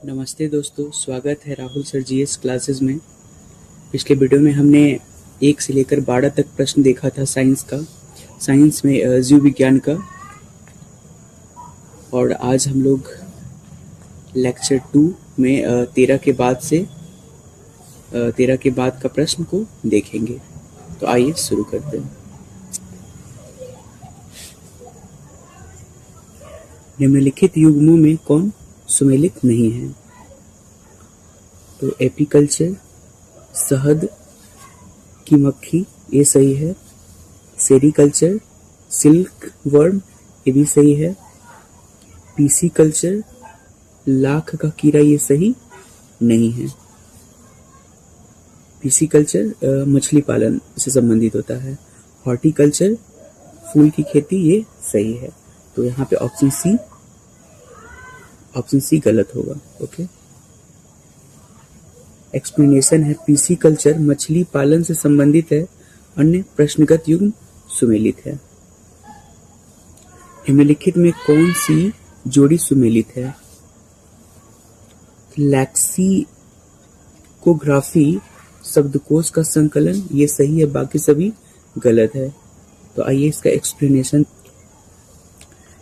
नमस्ते दोस्तों, स्वागत है राहुल सर जीएस क्लासेस में। पिछले वीडियो में हमने 1 से लेकर 12 तक प्रश्न देखा था साइंस में जीव विज्ञान का। और आज हम लोग लेक्चर 2 में 13 के बाद का प्रश्न को देखेंगे। तो आइए शुरू करते हैं। निम्नलिखित युग्मों में कौन सुमेलित नहीं है? तो एपीकल्चर, शहद की मक्खी, ये सही है। सेरीकल्चर, सिल्क वर्म, ये भी सही है। पीसी कल्चर, लाख का कीड़ा, ये सही नहीं है। पीसी कल्चर मछली पालन से संबंधित होता है। हॉर्टिकल्चर, फूल की खेती, ये सही है। तो यहाँ पे ऑप्शन सी गलत होगा। ओके, एक्सप्लेनेशन है पीसी कल्चर मछली पालन से संबंधित है, अन्य प्रश्नगत युग्म सुमेलित है। निम्नलिखित में कौन सी जोड़ी सुमेलित है? लैक्सिकोग्राफी शब्दकोश का संकलन, ये सही है, बाकी सभी गलत है। तो आइए इसका एक्सप्लेनेशन।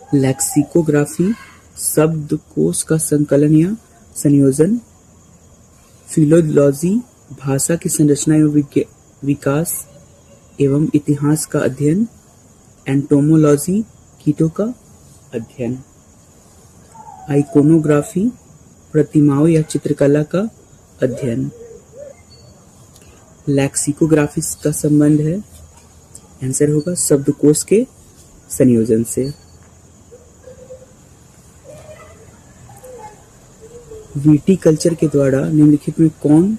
लैक्सिकोग्राफी शब्दकोश का संकलन या संयोजन। फिलोलॉजी भाषा की संरचना एवं विकास एवं इतिहास का अध्ययन। एंटोमोलॉजी कीटों का अध्ययन। आइकोनोग्राफी प्रतिमाओं या चित्रकला का अध्ययन। लैक्सिकोग्राफी का संबंध है, आंसर होगा शब्दकोश के संयोजन से। विटीकल्चर के द्वारा निम्नलिखित में कौन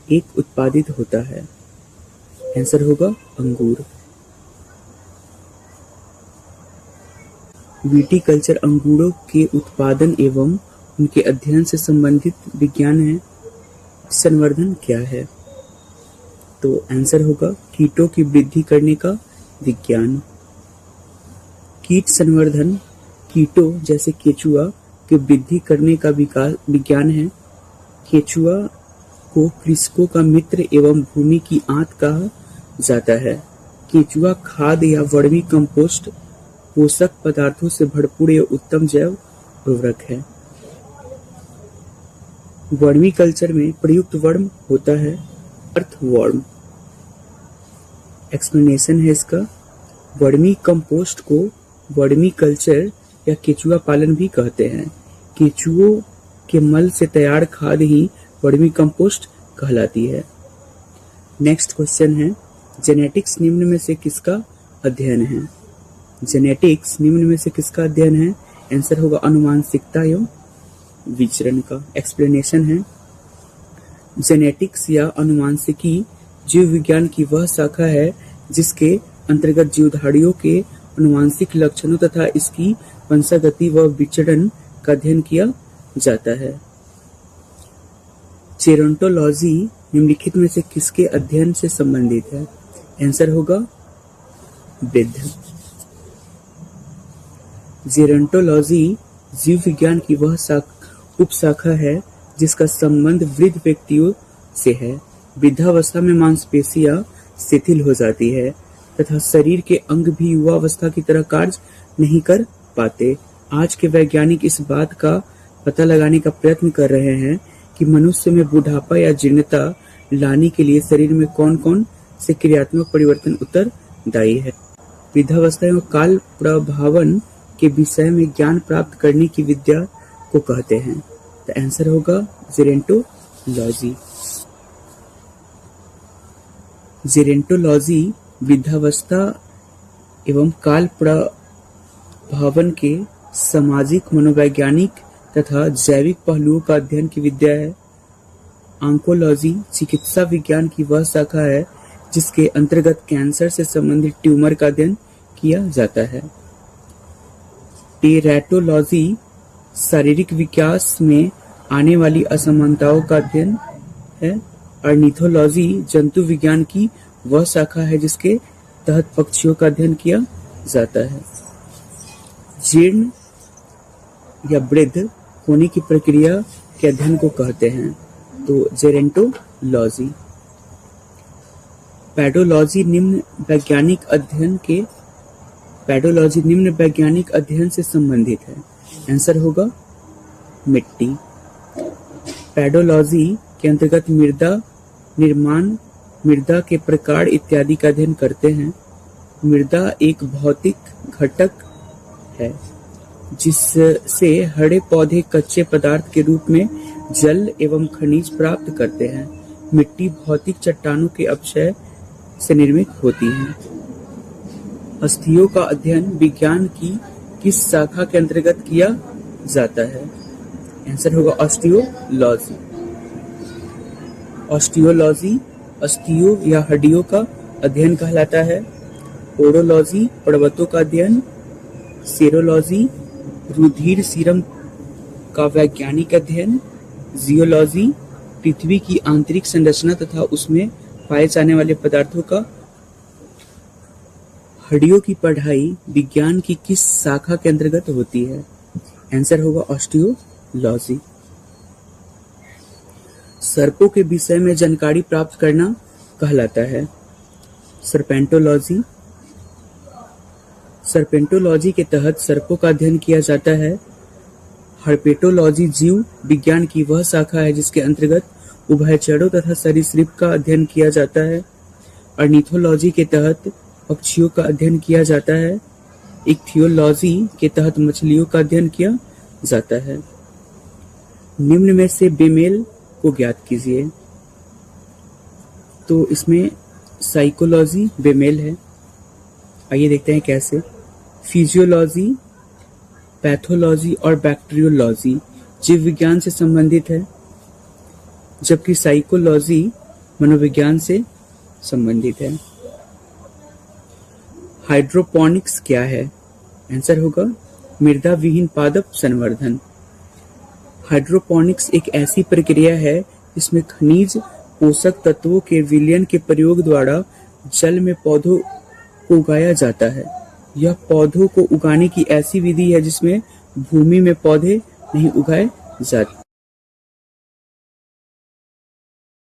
एक उत्पादित होता है? आंसर होगा अंगूर। विटीकल्चर अंगूरों के उत्पादन एवं उनके अध्ययन से संबंधित विज्ञान है। संवर्धन क्या है? तो आंसर होगा कीटों की वृद्धि करने का विज्ञान। कीट संवर्धन कीटों जैसे केचुआ की वृद्धि करने का विज्ञान है। केचुआ को कृषकों का मित्र एवं भूमि की आंत कहा जाता है। केचुआ खाद या वर्मी कंपोस्ट पोषक पदार्थों से भरपूर एवं उत्तम जैव उर्वरक है। वर्मी कल्चर में प्रयुक्त वर्म होता है अर्थवर्म। एक्सप्लेनेशन है इसका। वर्मी कंपोस्ट को वर्मी कल्चर या केचुआ पालन भी कहते हैं। केचुओं के मल से तैयार खाद ही वर्मी कंपोस्ट कहलाती है। नेक्स्ट क्वेश्चन है, जेनेटिक्स निम्न में से किसका अध्ययन है? जेनेटिक्स निम्न में से किसका अध्ययन है? आंसर होगा अनुवांशिकता एवं विचरण का। एक्सप्लेनेशन है, जेनेटिक्स या अनुवांशिकी जीव विज्ञान की वह शाखा है जिसके अंतर्गत जीवधारियों के अनुवांशिक लक्षणों तथा इसकी वंशागति व विचरण का अध्ययन किया जाता है। जेरोंटोलॉजी निम्नलिखित में से किसके अध्ययन से संबंधित है? आंसर होगा वृद्ध। जेरोंटोलॉजी जीव विज्ञान की वह उपशाखा है जिसका संबंध वृद्ध व्यक्तियों से है। वृद्धावस्था में मांसपेशियां शिथिल हो जाती है तथा शरीर के अंग भी युवावस्था की तरह कार्य नहीं कर पाते। आज के वैज्ञानिक इस बात का पता लगाने का प्रयत्न कर रहे हैं कि मनुष्य में बुढ़ापा या जीर्णता लाने के लिए शरीर में कौन कौन से क्रियात्मक परिवर्तन उत्तरदायी है। वृद्धावस्था एवं काल प्रभावन के विषय में ज्ञान प्राप्त करने की विद्या को कहते हैं। तो आंसर होगा जेरोंटोलॉजी। जेरोंटोलॉजी वृद्धावस्था एवं काल प्रभावन के सामाजिक, मनोवैज्ञानिक तथा जैविक पहलुओं का अध्ययन की विद्या है। ऑन्कोलॉजी चिकित्सा विज्ञान की वह शाखा है जिसके अंतर्गत कैंसर से संबंधित ट्यूमर का अध्ययन किया जाता है। टेराटोलॉजी शारीरिक विकास में आने वाली असमानताओं का अध्ययन है। ऑर्निथोलॉजी जंतु विज्ञान की वह शाखा है जिसके तहत पक्षियों का अध्ययन किया जाता है। जीर्ण या वृद्ध होने की प्रक्रिया के अध्ययन को कहते हैं? तो जेरेंटोलॉजी। पैडोलॉजी निम्न वैज्ञानिक अध्ययन से संबंधित है। आंसर होगा मिट्टी। पैडोलॉजी के अंतर्गत मृदा निर्माण, मृदा के प्रकार इत्यादि का अध्ययन करते हैं। मृदा एक भौतिक घटक है जिससे हरे पौधे कच्चे पदार्थ के रूप में जल एवं खनिज प्राप्त करते हैं। मिट्टी भौतिक चट्टानों के अपक्षय से निर्मित होती है। अस्थियों का अध्ययन विज्ञान की किस शाखा के अंतर्गत किया जाता है? आंसर होगा ऑस्टियोलॉजी। ऑस्टियोलॉजी अस्थियों या हड्डियों का अध्ययन कहलाता है। ओरोलॉजी पर्वतों का अध्ययन। सेरोलॉजी रुधिर सीरम का वैज्ञानिक अध्ययन। जियोलॉजी पृथ्वी की आंतरिक संरचना तथा उसमें पाए जाने वाले पदार्थों का। हड्डियों की पढ़ाई विज्ञान की किस शाखा के अंतर्गत होती है? आंसर होगा ऑस्टियोलॉजी। सर्पों के विषय में जानकारी प्राप्त करना कहलाता है सर्पेंटोलॉजी। सर्पेंटोलॉजी के तहत सर्पों का अध्ययन किया जाता है। हर्पेटोलॉजी जीव विज्ञान की वह शाखा है जिसके अंतर्गत उभयचरों तथा सरीसृप का अध्ययन किया जाता है। अर्निथोलॉजी के तहत पक्षियों का अध्ययन किया जाता है। इक्थियोलॉजी के तहत मछलियों का अध्ययन किया जाता है। निम्न में से बेमेल को ज्ञात कीजिए। तो इसमें साइकोलॉजी बेमेल है। आइए देखते हैं कैसे। फिजियोलॉजी, पैथोलॉजी और बैक्टीरियोलॉजी जीव विज्ञान से संबंधित है, जबकि साइकोलॉजी मनोविज्ञान से संबंधित है। हाइड्रोपोनिक्स क्या है? आंसर होगा मृदा विहीन पादप संवर्धन। हाइड्रोपोनिक्स एक ऐसी प्रक्रिया है जिसमें खनिज पोषक तत्वों के विलयन के प्रयोग द्वारा जल में पौधों को उगाया जाता है। यह पौधों को उगाने की ऐसी विधि है जिसमें भूमि में पौधे नहीं उगाए जाते।